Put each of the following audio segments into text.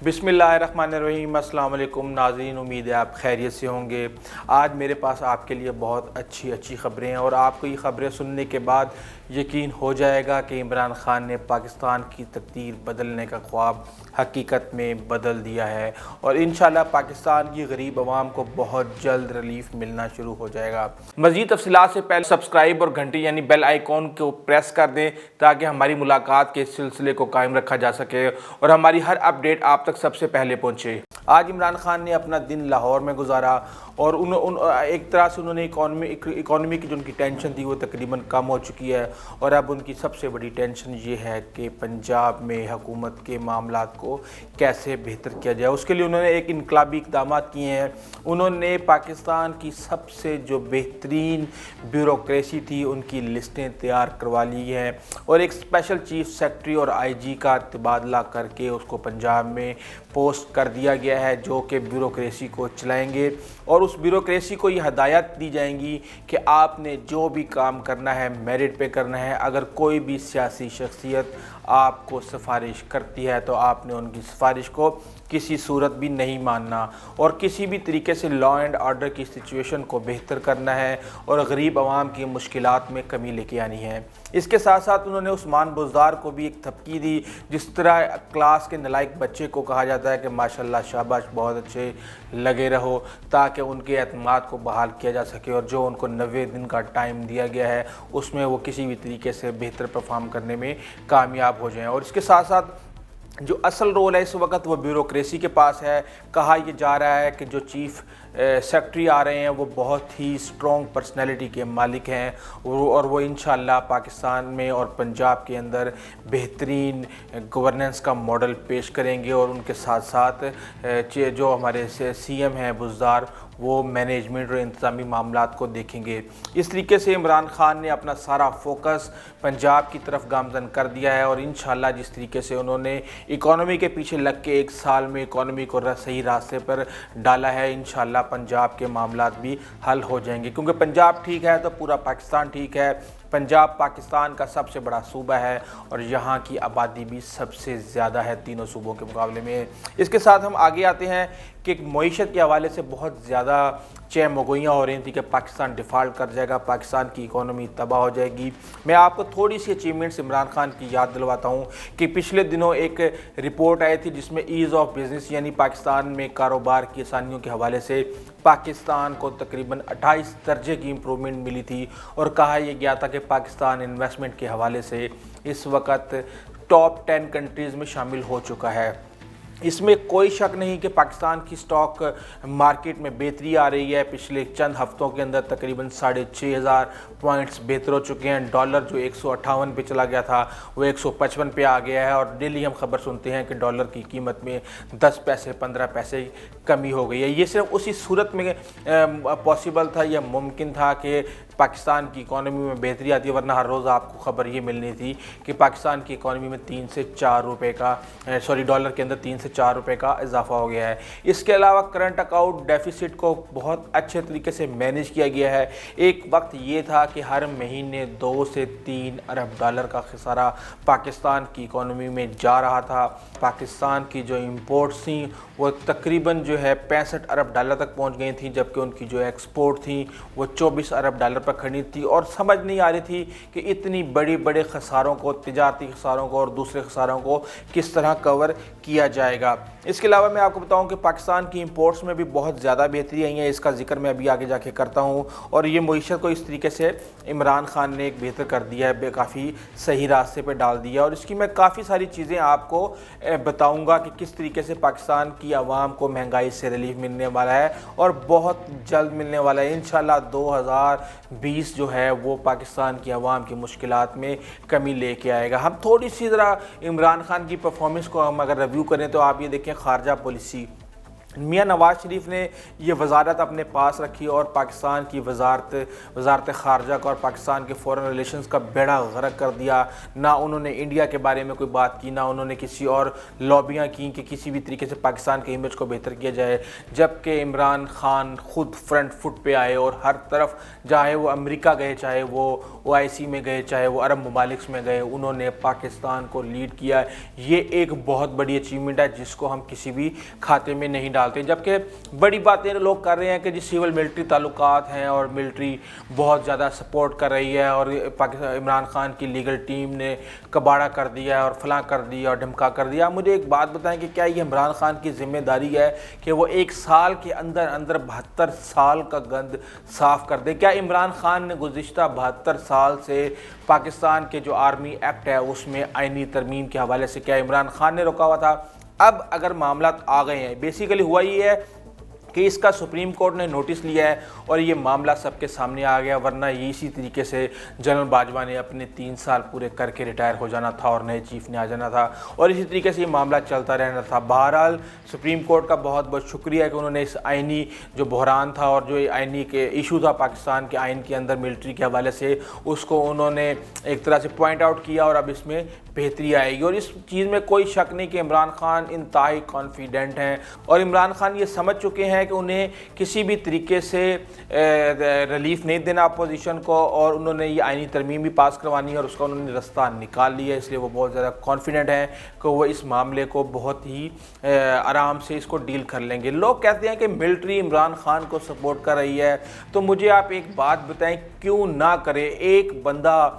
بسم اللہ الرحمن الرحیم۔ السلام علیکم ناظرین، امید ہے آپ خیریت سے ہوں گے۔ آج میرے پاس آپ کے لیے بہت اچھی خبریں ہیں اور آپ کو یہ خبریں سننے کے بعد یقین ہو جائے گا کہ عمران خان نے پاکستان کی تقدیر بدلنے کا خواب حقیقت میں بدل دیا ہے اور انشاءاللہ پاکستان کی غریب عوام کو بہت جلد ریلیف ملنا شروع ہو جائے گا۔ مزید تفصیلات سے پہلے سبسکرائب اور گھنٹی یعنی بیل آئیکن کو پریس کر دیں تاکہ ہماری ملاقات کے سلسلے کو قائم رکھا جا سکے اور ہماری ہر اپڈیٹ آپ تک سب سے پہلے پہنچے۔ آج عمران خان نے اپنا دن لاہور میں گزارا اور ایک طرح سے انہوں نے اکانومی کی جو ان کی ٹینشن تھی وہ تقریباً کم ہو چکی ہے اور اب ان کی سب سے بڑی ٹینشن یہ ہے کہ پنجاب میں حکومت کے معاملات کو کیسے بہتر کیا جائے۔ اس کے لیے انہوں نے ایک انقلابی اقدامات کیے ہیں۔ انہوں نے پاکستان کی سب سے جو بہترین بیوروکریسی تھی ان کی لسٹیں تیار کروا لی ہیں اور ایک اسپیشل چیف سیکرٹری اور آئی جی کا تبادلہ کر کے اس کو پنجاب میں پوسٹ کر دیا گیا ہے جو کہ بیوروکریسی کو چلائیں گے اور اس بیوروکریسی کو یہ ہدایت دی جائیں گی کہ آپ نے جو بھی کام کرنا ہے میرٹ پہ کرنا ہے۔ اگر کوئی بھی سیاسی شخصیت آپ کو سفارش کرتی ہے تو آپ نے ان کی سفارش کو کسی صورت بھی نہیں ماننا اور کسی بھی طریقے سے لا اینڈ آرڈر کی سچویشن کو بہتر کرنا ہے اور غریب عوام کی مشکلات میں کمی لے کے آنی ہے۔ اس کے ساتھ ساتھ انہوں نے عثمان بزدار کو بھی ایک تھپکی دی، جس طرح کلاس کے نالائق بچے کو کہا جاتا ہے کہ ماشاءاللہ شاباش بہت اچھے لگے رہو، تاکہ ان کے اعتماد کو بحال کیا جا سکے اور جو ان کو 90 دن کا ٹائم دیا گیا ہے اس میں وہ کسی بھی طریقے سے بہتر پرفارم کرنے میں کامیاب ہو جائیں۔ اور اس کے ساتھ ساتھ جو اصل رول ہے اس وقت وہ بیوروکریسی کے پاس ہے۔ کہا یہ جا رہا ہے کہ جو چیف سیکرٹری آ رہے ہیں وہ بہت ہی اسٹرانگ پرسنالٹی کے مالک ہیں اور وہ انشاءاللہ پاکستان میں اور پنجاب کے اندر بہترین گورننس کا ماڈل پیش کریں گے اور ان کے ساتھ ساتھ جو ہمارے سی ایم ہیں بزدار وہ مینجمنٹ اور انتظامی معاملات کو دیکھیں گے۔ اس طریقے سے عمران خان نے اپنا سارا فوکس پنجاب کی طرف گامزن کر دیا ہے اور انشاءاللہ جس طریقے سے انہوں نے اکانومی کے پیچھے لگ کے ایک سال میں اکانومی کو صحیح راستے پر ڈالا ہے، انشاءاللہ پنجاب کے معاملات بھی حل ہو جائیں گے، کیونکہ پنجاب ٹھیک ہے تو پورا پاکستان ٹھیک ہے۔ پنجاب پاکستان کا سب سے بڑا صوبہ ہے اور یہاں کی آبادی بھی سب سے زیادہ ہے تینوں صوبوں کے مقابلے میں۔ اس کے ساتھ ہم آگے آتے ہیں کہ معیشت کے حوالے سے بہت زیادہ چہ مگوئیاں ہو رہی تھیں کہ پاکستان ڈیفالٹ کر جائے گا، پاکستان کی اکانومی تباہ ہو جائے گی۔ میں آپ کو تھوڑی سی اچیومنٹس عمران خان کی یاد دلواتا ہوں کہ پچھلے دنوں ایک رپورٹ آئی تھی جس میں ایز آف بزنس یعنی پاکستان میں کاروبار کی آسانیوں کے حوالے سے پاکستان کو تقریباً 28 درجے کی امپرومنٹ ملی تھی اور کہا یہ گیا تھا کہ پاکستان انویسٹمنٹ کے حوالے سے اس وقت ٹاپ 10 کنٹریز میں شامل ہو چکا ہے۔ اس میں کوئی شک نہیں کہ پاکستان کی سٹاک مارکیٹ میں بہتری آ رہی ہے۔ پچھلے چند ہفتوں کے اندر تقریباً 6,500 پوائنٹس بہتر ہو چکے ہیں۔ ڈالر جو 158 پہ چلا گیا تھا وہ 155 پہ آ گیا ہے اور ڈیلی ہم خبر سنتے ہیں کہ ڈالر کی قیمت میں 10 پیسے 15 پیسے کمی ہو گئی ہے۔ یہ صرف اسی صورت میں پاسبل تھا یا ممکن تھا کہ پاکستان کی اکانومی میں بہتری آتی ہے، ورنہ ہر روز آپ کو خبر یہ ملنی تھی کہ پاکستان کی اکانومی میں 3 سے 4 روپے کا ڈالر کے اندر 3 سے 4 روپے کا اضافہ ہو گیا ہے۔ اس کے علاوہ کرنٹ اکاؤنٹ ڈیفیسٹ کو بہت اچھے طریقے سے مینیج کیا گیا ہے۔ ایک وقت یہ تھا کہ ہر مہینے 2 سے 3 ارب ڈالر کا خسارہ پاکستان کی اکانومی میں جا رہا تھا۔ پاکستان کی جو امپورٹس تھیں وہ تقریباً جو ہے 65 ارب ڈالر تک پہنچ گئی تھیں، جبکہ ان کی جو ایکسپورٹ تھیں وہ 24 ارب ڈالر پر کھڑی تھی اور سمجھ نہیں آ رہی تھی کہ اتنی بڑے خساروں کو، تجارتی خساروں کو اور دوسرے خساروں کو کس طرح کور کیا جائے گا۔ اس کے علاوہ میں آپ کو بتاؤں کہ پاکستان کی امپورٹس میں بھی بہت زیادہ بہتری آئی ہے، اس کا ذکر میں ابھی آگے جا کے کرتا ہوں اور یہ معیشت کو اس طریقے سے عمران خان نے ایک بہتر کر دیا ہے، کافی صحیح راستے پہ ڈال دیا اور اس کی میں کافی ساری چیزیں آپ کو بتاؤں گا کہ کس طریقے سے پاکستان کی عوام کو مہنگائی سے ریلیف ملنے والا ہے اور بہت جلد ملنے والا ہے۔ انشاءاللہ 2020 جو ہے وہ پاکستان کی عوام کی مشکلات میں کمی لے کے آئے گا۔ ہم تھوڑی سی ذرا عمران خان کی پرفارمنس کو ہم اگر ریویو کریں تو آپ یہ دیکھیں خارجہ پالیسی میاں نواز شریف نے یہ وزارت اپنے پاس رکھی اور پاکستان کی وزارت خارجہ کا اور پاکستان کے فورن ریلیشنز کا بیڑا غرق کر دیا۔ نہ انہوں نے انڈیا کے بارے میں کوئی بات کی، نہ انہوں نے کسی اور لابیاں کی کہ کسی بھی طریقے سے پاکستان کے امیج کو بہتر کیا جائے، جبکہ عمران خان خود فرنٹ فٹ پہ آئے اور ہر طرف، چاہے وہ امریکہ گئے، چاہے وہ OIC میں گئے، چاہے وہ عرب ممالک میں گئے، انہوں نے پاکستان کو لیڈ کیا۔ یہ ایک بہت بڑی اچیومنٹ ہے جس کو ہم کسی بھی کھاتے میں نہیں ڈالتے۔ جبکہ بڑی باتیں لوگ کر رہے ہیں کہ سول ملٹری تعلقات ہیں اور ملٹری بہت زیادہ سپورٹ کر رہی ہے اور عمران خان کی لیگل ٹیم نے کباڑا کر دیا اور فلاں کر دیا اور ڈھمکا کر دیا۔ مجھے ایک بات بتائیں کہ کیا یہ عمران خان کی ذمہ داری ہے کہ وہ ایک سال کے اندر 72 سال کا گند صاف کر دے؟ کیا عمران خان نے گزشتہ 72 سال سے پاکستان کے جو آرمی ایکٹ ہے اس میں آئینی ترمیم کے حوالے سے کیا عمران خان نے روکا ہوا تھا؟ اب اگر معاملات آ گئے ہیں، بیسیکلی ہوا یہ ہے کہ اس کا سپریم کورٹ نے نوٹس لیا ہے اور یہ معاملہ سب کے سامنے آ گیا، ورنہ یہ اسی طریقے سے جنرل باجوہ نے اپنے 3 سال پورے کر کے ریٹائر ہو جانا تھا اور نئے چیف نے آ جانا تھا اور اسی طریقے سے یہ معاملہ چلتا رہنا تھا۔ بہرحال سپریم کورٹ کا بہت بہت شکریہ کہ انہوں نے اس آئینی جو بحران تھا اور جو آئینی کے ایشو تھا پاکستان کے آئین کے اندر ملٹری کے حوالے سے، اس کو انہوں نے ایک طرح سے پوائنٹ آؤٹ کیا اور اب اس میں بہتری آئے گی۔ اور اس چیز میں کوئی شک نہیں کہ عمران خان انتہائی کانفیڈنٹ ہیں اور عمران خان یہ سمجھ چکے ہیں کہ انہیں کسی بھی طریقے سے ریلیف نہیں دینا اپوزیشن کو، اور انہوں نے یہ آئینی ترمیم بھی پاس کروانی ہے اور اس کا انہوں نے رستہ نکال لیا ہے۔ اس لیے وہ بہت زیادہ کانفیڈنٹ ہیں کہ وہ اس معاملے کو بہت ہی آرام سے اس کو ڈیل کر لیں گے۔ لوگ کہتے ہیں کہ ملٹری عمران خان کو سپورٹ کر رہی ہے، تو مجھے آپ ایک بات بتائیں، کیوں نہ کرے؟ ایک بندہ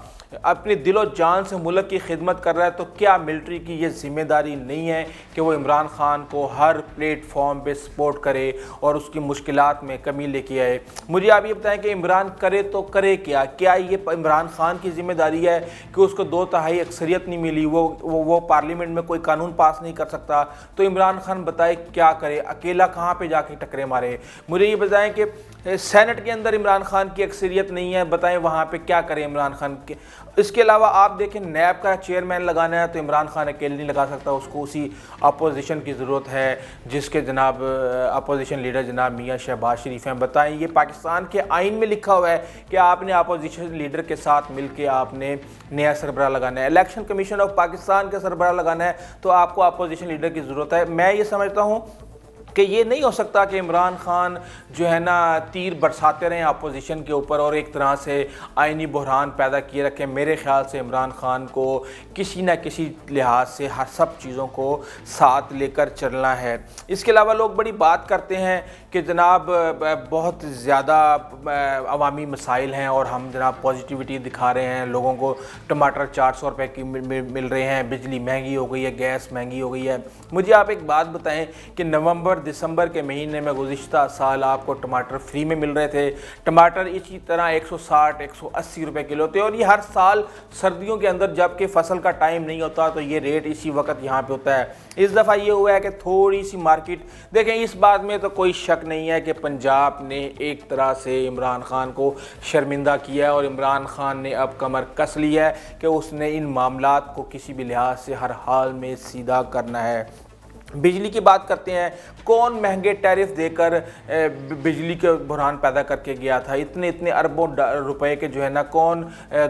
اپنے دل و جان سے ملک کی خدمت کر رہا ہے، تو کیا ملٹری کی یہ ذمہ داری نہیں ہے کہ وہ عمران خان کو ہر پلیٹ فارم پہ سپورٹ کرے اور اس کی مشکلات میں کمی لے کے آئے؟ مجھے آپ یہ بتائیں کہ عمران کرے تو کرے کیا؟ کیا یہ عمران خان کی ذمہ داری ہے کہ اس کو 2/3 اکثریت نہیں ملی، وہ پارلیمنٹ میں کوئی قانون پاس نہیں کر سکتا؟ تو عمران خان بتائے کیا کرے؟ اکیلا کہاں پہ جا کے ٹکرے مارے؟ مجھے یہ بتائیں کہ سینٹ کے اندر عمران خان کی اکثریت نہیں ہے، بتائیں وہاں پہ کیا کرے عمران خان کے؟ اس کے علاوہ آپ دیکھیں نیب کا چیئرمین لگانا ہے تو عمران خان اکیلے نہیں لگا سکتا، اس کو اسی اپوزیشن کی ضرورت ہے جس کے جناب اپوزیشن لیڈر جناب میاں شہباز شریف ہیں۔ بتائیں یہ پاکستان کے آئین میں لکھا ہوا ہے کہ آپ نے اپوزیشن لیڈر کے ساتھ مل کے آپ نے نیا سربراہ لگانا ہے، الیکشن کمیشن آف پاکستان کا سربراہ لگانا ہے تو آپ کو اپوزیشن لیڈر کی ضرورت ہے۔ میں یہ سمجھتا ہوں کہ یہ نہیں ہو سکتا کہ عمران خان جو ہے نا تیر برساتے رہیں اپوزیشن کے اوپر اور ایک طرح سے آئینی بحران پیدا کیے رکھیں۔ میرے خیال سے عمران خان کو کسی نہ کسی لحاظ سے ہر سب چیزوں کو ساتھ لے کر چلنا ہے۔ اس کے علاوہ لوگ بڑی بات کرتے ہیں کہ جناب بہت زیادہ عوامی مسائل ہیں اور ہم جناب پازیٹیوٹی دکھا رہے ہیں لوگوں کو، ٹماٹر 400 روپے کی مل رہے ہیں، بجلی مہنگی ہو گئی ہے، گیس مہنگی ہو گئی ہے۔ مجھے آپ ایک بات بتائیں کہ نومبر دسمبر کے مہینے میں گزشتہ سال آپ کو ٹماٹر فری میں مل رہے تھے، ٹماٹر اسی طرح 160 180 روپے کلو تھے، اور یہ ہر سال سردیوں کے اندر جب کہ فصل کا ٹائم نہیں ہوتا تو یہ ریٹ اسی وقت یہاں پہ ہوتا ہے۔ اس دفعہ یہ ہوا ہے کہ تھوڑی سی مارکیٹ دیکھیں، اس بات میں تو کوئی شک نہیں ہے کہ پنجاب نے ایک طرح سے عمران خان کو شرمندہ کیا ہے اور عمران خان نے اب کمر کس لی ہے کہ اس نے ان معاملات کو کسی بھی لحاظ سے ہر حال میں سیدھا کرنا ہے۔ بجلی کی بات کرتے ہیں، کون مہنگے ٹیرف دے کر بجلی کے بحران پیدا کر کے گیا تھا؟ اتنے اربوں روپے کے جو ہے نا کون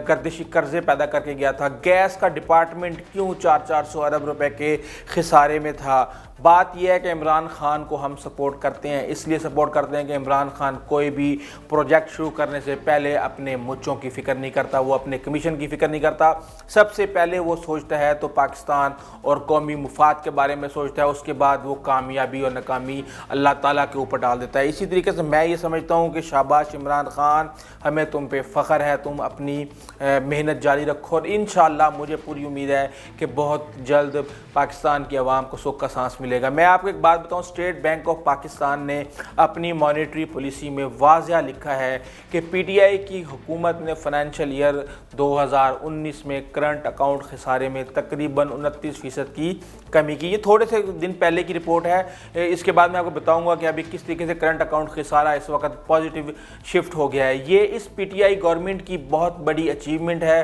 گردشی قرضے پیدا کر کے گیا تھا؟ گیس کا ڈپارٹمنٹ کیوں 400 ارب روپے کے خسارے میں تھا؟ بات یہ ہے کہ عمران خان کو ہم سپورٹ کرتے ہیں، اس لیے سپورٹ کرتے ہیں کہ عمران خان کوئی بھی پروجیکٹ شروع کرنے سے پہلے اپنے مچوں کی فکر نہیں کرتا، وہ اپنے کمیشن کی فکر نہیں کرتا۔ سب سے پہلے وہ سوچتا ہے تو پاکستان اور قومی مفاد کے بارے میں سوچتا ہے، اس کے بعد وہ کامیابی اور ناکامی اللہ تعالیٰ کے اوپر ڈال دیتا ہے۔ اسی طریقے سے میں یہ سمجھتا ہوں کہ شاباش عمران خان، ہمیں تم پہ فخر ہے، تم اپنی محنت جاری رکھو اور انشاءاللہ مجھے پوری امید ہے کہ بہت جلد پاکستان کی عوام کو سکھ کا سانس ملے گا۔ میں آپ کو ایک بات بتاؤں، اسٹیٹ بینک آف پاکستان نے اپنی مانیٹری پالیسی میں واضح لکھا ہے کہ پی ٹی آئی کی حکومت نے فائنینشیل ایئر 2019 میں کرنٹ اکاؤنٹ خسارے میں تقریباً 29% کی کمی کی۔ یہ تھوڑے سے دن پہلے کی رپورٹ ہے، اس کے بعد میں آپ کو بتاؤں گا کہ ابھی کس طریقے سے کرنٹ اکاؤنٹ خسارہ اس وقت پازیٹیو شفٹ ہو گیا ہے۔ یہ اس پی ٹی آئی گورنمنٹ کی بہت بڑی اچیومنٹ ہے۔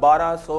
1200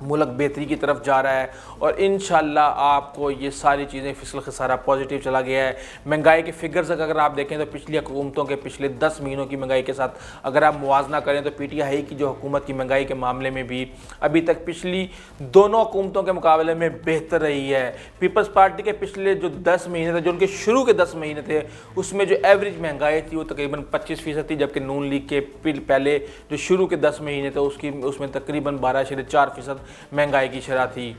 ملک بہتری کی طرف جا رہا ہے اور انشاءاللہ آپ کو یہ ساری چیزیں فصل خسارہ پازیٹیو چلا گیا ہے۔ مہنگائی کے فگرز اگر آپ دیکھیں تو پچھلی حکومتوں کے پچھلے 10 مہینوں کی مہنگائی کے ساتھ اگر آپ موازنہ کریں تو پی ٹی آئی کی جو حکومت کی مہنگائی کے معاملے میں بھی ابھی تک پچھلی دونوں حکومتوں کے مقابلے میں بہتر رہی ہے۔ پیپلز پارٹی کے پچھلے جو 10 مہینے تھے، جو ان کے شروع کے 10 مہینے تھے، اس میں جو ایوریج مہنگائی تھی وہ تقریباً 25% تھی، جبکہ نون لیگ کے پہلے جو شروع کے 10 مہینے تھے اس میں تقریباً 12.4% مہنگائی کی شرح تھی۔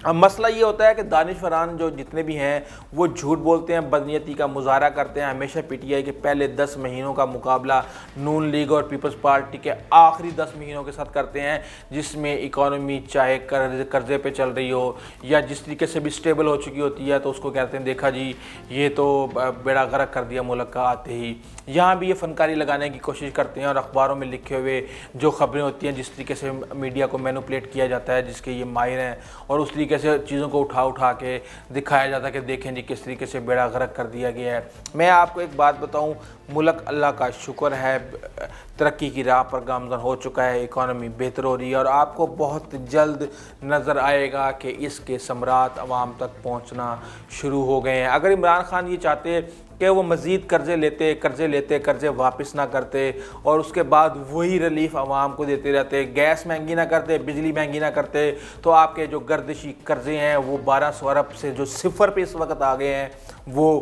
اب مسئلہ یہ ہوتا ہے کہ دانشوران جو جتنے بھی ہیں وہ جھوٹ بولتے ہیں، بدنیتی کا مظاہرہ کرتے ہیں۔ ہمیشہ پی ٹی آئی کے پہلے 10 مہینوں کا مقابلہ نون لیگ اور پیپلز پارٹی کے آخری 10 مہینوں کے ساتھ کرتے ہیں، جس میں اکانومی چاہے قرضے پہ چل رہی ہو یا جس طریقے سے بھی سٹیبل ہو چکی ہوتی ہے تو اس کو کہتے ہیں دیکھا جی یہ تو بیڑا غرق کر دیا ملک کا آتے ہی۔ یہاں بھی یہ فنکاری لگانے کی کوشش کرتے ہیں اور اخباروں میں لکھے ہوئے جو خبریں ہوتی ہیں، جس طریقے سے میڈیا کو مینوپولیٹ کیا جاتا ہے، جس کے یہ ماہر ہیں، اور اس طریقے سے چیزوں کو اٹھا کے دکھایا جاتا ہے کہ دیکھیں جی کس طریقے سے بیڑا غرق کر دیا گیا ہے۔ میں آپ کو ایک بات بتاؤں، ملک اللہ کا شکر ہے ترقی کی راہ پر گامزن ہو چکا ہے، اکانومی بہتر ہو رہی ہے اور آپ کو بہت جلد نظر آئے گا کہ اس کے ثمرات عوام تک پہنچنا شروع ہو گئے ہیں۔ اگر عمران خان یہ چاہتے کہ وہ مزید قرضے واپس نہ کرتے اور اس کے بعد وہی ریلیف عوام کو دیتے رہتے، گیس مہنگی نہ کرتے، بجلی مہنگی نہ کرتے، تو آپ کے جو گردشی قرضے ہیں وہ 1200 ارب سے جو صفر پہ اس وقت آ گئے ہیں وہ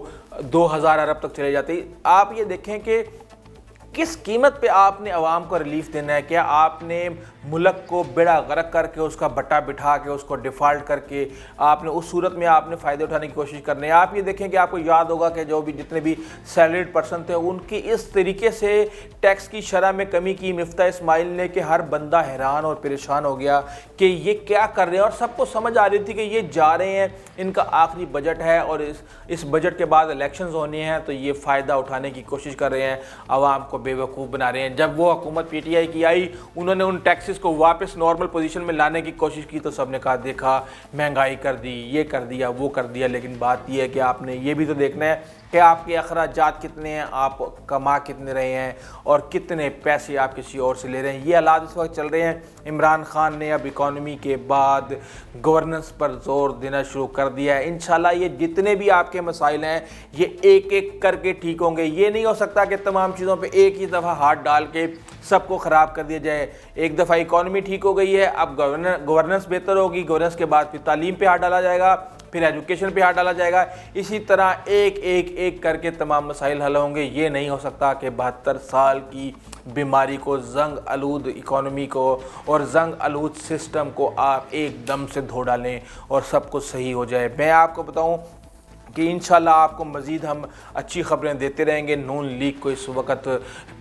2000 ارب تک چلے جاتے۔ آپ یہ دیکھیں کہ کس قیمت پہ آپ نے عوام کو ریلیف دینا ہے۔ کیا آپ نے ملک کو بیڑا غرق کر کے اس کا بٹا بٹھا کے اس کو ڈیفالٹ کر کے آپ نے اس صورت میں آپ نے فائدے اٹھانے کی کوشش کرنے ہیں؟ آپ یہ دیکھیں کہ آپ کو یاد ہوگا کہ جو بھی جتنے بھی سیلریڈ پرسن تھے ان کی اس طریقے سے ٹیکس کی شرح میں کمی کی مفتاح اسماعیل نے کہ ہر بندہ حیران اور پریشان ہو گیا کہ یہ کیا کر رہے ہیں، اور سب کو سمجھ آ رہی تھی کہ یہ جا رہے ہیں، ان کا آخری بجٹ ہے اور اس بجٹ کے بعد الیکشنز ہونے ہیں تو یہ فائدہ اٹھانے کی کوشش کر رہے ہیں، عوام کو بے وقوف بنا رہے ہیں۔ جب وہ حکومت پی ٹی آئی کی آئی، انہوں نے ان ٹیکسز کو واپس نارمل پوزیشن میں لانے کی کوشش کی تو سب نے کہا دیکھا مہنگائی کر دی، یہ کر دیا، وہ کر دیا، لیکن بات یہ ہے کہ آپ نے یہ بھی تو دیکھنا ہے کہ آپ کے اخراجات کتنے ہیں، آپ کما کتنے رہے ہیں اور کتنے پیسے آپ کسی اور سے لے رہے ہیں۔ یہ حالات اس وقت چل رہے ہیں۔ عمران خان نے اب اکانومی کے بعد گورننس پر زور دینا شروع کر دیا ہے۔ انشاءاللہ یہ جتنے بھی آپ کے مسائل ہیں یہ ایک ایک کر کے ٹھیک ہوں گے۔ یہ نہیں ہو سکتا کہ تمام چیزوں پہ ایک ہی دفعہ ہاتھ ڈال کے سب کو خراب کر دیا جائے۔ ایک دفعہ اکانومی ٹھیک ہو گئی ہے، اب گورننس بہتر ہوگی، گورننس کے بعد پھر تعلیم پہ ہاتھ ڈالا جائے گا، پھر ایجوکیشن پہ ہاتھ ڈالا جائے گا، اسی طرح ایک کر کے تمام مسائل حل ہوں گے۔ یہ نہیں ہو سکتا کہ 72 سال کی بیماری کو، زنگ آلود اکانومی کو اور زنگ آلود سسٹم کو آپ ایک دم سے دھو ڈالیں اور سب کچھ صحیح ہو جائے۔ میں آپ کو بتاؤں کہ انشاءاللہ آپ کو مزید ہم اچھی خبریں دیتے رہیں گے۔ نون لیگ کو اس وقت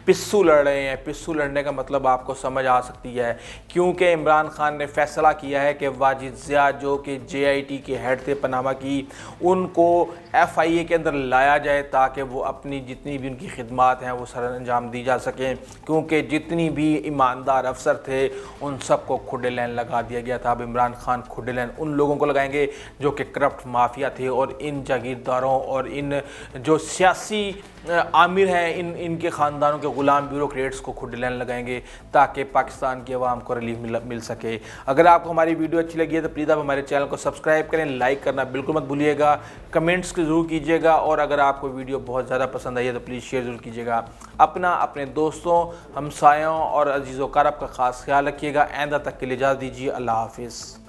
پسو لڑ رہے ہیں۔ پسو لڑنے کا مطلب آپ کو سمجھ آ سکتی ہے، کیونکہ عمران خان نے فیصلہ کیا ہے کہ واجد ضیاء جو کہ جے آئی ٹی کے ہیڈ تھے پاناما کی، ان کو ایف آئی اے کے اندر لایا جائے تاکہ وہ اپنی جتنی بھی ان کی خدمات ہیں وہ سر انجام دی جا سکیں، کیونکہ جتنی بھی ایماندار افسر تھے ان سب کو کھڈے لین لگا دیا گیا تھا۔ اب عمران خان کھڈے لین ان لوگوں کو لگائیں گے جو کہ کرپٹ مافیا تھے، اور ان جاگیرداروں اور ان جو سیاسی عامر ہیں ان کے خاندانوں کے غلام بیوروکریٹس کو کھڈے لین لگائیں گے تاکہ پاکستان کی عوام کو ریلیف مل سکے۔ اگر آپ کو ہماری ویڈیو اچھی لگی ہے تو پلیز آپ ہمارے چینل کو سبسکرائب کریں، لائک کرنا بالکل مت بھولیے گا، کمنٹس ضرور کیجیے گا، اور اگر آپ کو ویڈیو بہت زیادہ پسند آئی ہے تو پلیز شیئر ضرور کیجیے گا۔ اپنے دوستوں، ہمسایوں اور عزیز و اقارب کا خاص خیال رکھیے گا۔ آئندہ تک کے لیے اجازت دیجیے۔ اللہ حافظ۔